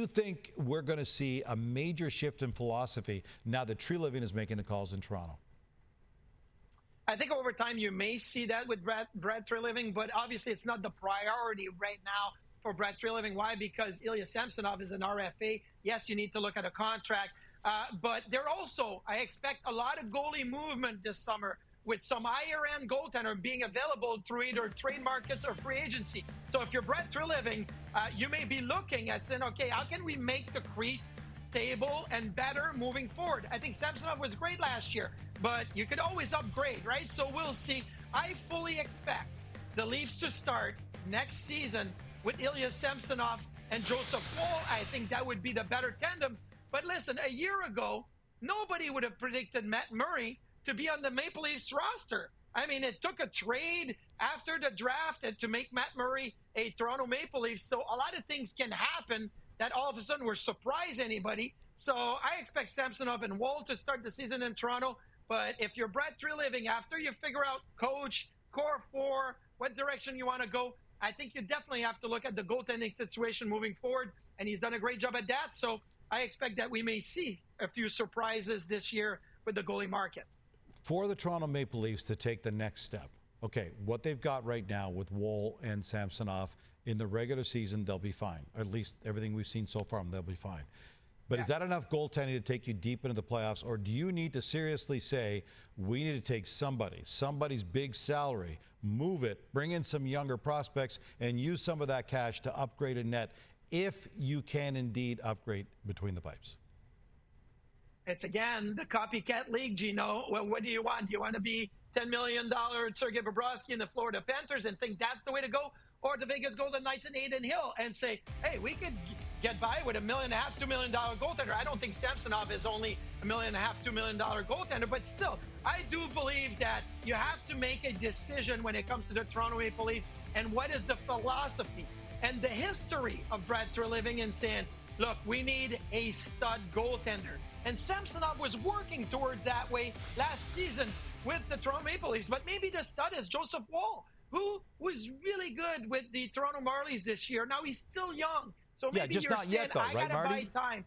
you think we're going to see a major shift in philosophy now that Treliving is making the calls in Toronto? I think over time you may see that with Brad Treliving, but obviously it's not the priority right now for Brad Treliving. Why? Because Ilya Samsonov is an RFA. Yes, you need to look at a contract, but there also, I expect a lot of goalie movement this summer with some higher-end goaltender being available through either trade markets or free agency. So if you're Brad Treliving, you may be looking at saying, okay, how can we make the crease stable and better moving forward? I think Samsonov was great last year, but you could always upgrade, right? So we'll see. I fully expect the Leafs to start next season with Ilya Samsonov and Joseph Woll. I think that would be the better tandem. But listen, a year ago, nobody would have predicted Matt Murray to be on the Maple Leafs roster. I mean, it took a trade after the draft to make Matt Murray a Toronto Maple Leafs. So a lot of things can happen that all of a sudden will surprise anybody. So I expect Samsonov and Woll to start the season in Toronto. But if you're Brad Treliving, after you figure out coach, core four, what direction you want to go, I think you definitely have to look at the goaltending situation moving forward. And he's done a great job at that. So I expect that we may see a few surprises this year with the goalie market. For the Toronto Maple Leafs to take the next step, okay, what they've got right now with Woll and Samsonov in the regular season, they'll be fine. At least everything we've seen so far, they'll be fine. But is that enough goaltending to take you deep into the playoffs, or do you need to seriously say, we need to take somebody's big salary, move it, bring in some younger prospects, and use some of that cash to upgrade a net if you can indeed upgrade between the pipes? It's, again, the copycat league, Gino. Well, what do you want? Do you want to be $10 million Sergei Bobrovsky in the Florida Panthers and think that's the way to go? Or the Vegas Golden Knights and Adin Hill and say, hey, we could get by with $1.5 million, $2 million goaltender. I don't think Samsonov is only $1.5 million, $2 million goaltender, but still, I do believe that you have to make a decision when it comes to the Toronto Maple Leafs and what is the philosophy and the history of Brad Treliving and saying, look, we need a stud goaltender. And Samsonov was working towards that way last season with the Toronto Maple Leafs. But maybe the stud is Joseph Woll, who was really good with the Toronto Marlies this year. Now he's still young. So maybe just you're not saying, yet, though, I right, got to Marty? buy time.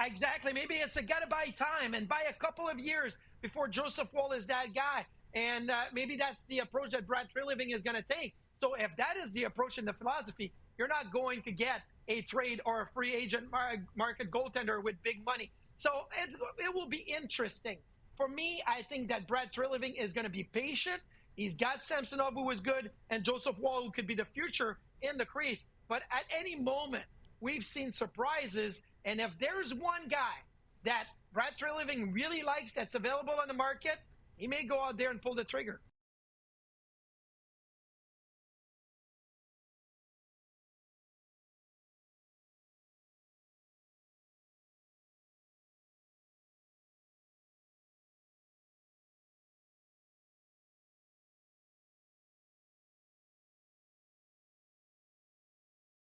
Exactly. Maybe it's a got to buy time and buy a couple of years before Joseph Woll is that guy. And maybe that's the approach that Brad Treliving is going to take. So if that is the approach and the philosophy, you're not going to get a trade or a free agent market goaltender with big money. So it will be interesting. For me, I think that Brad Treliving is going to be patient. He's got Samsonov, who was good, and Joseph Woll, who could be the future in the crease. But at any moment, we've seen surprises. And if there's one guy that Brad Treliving really likes that's available on the market, he may go out there and pull the trigger.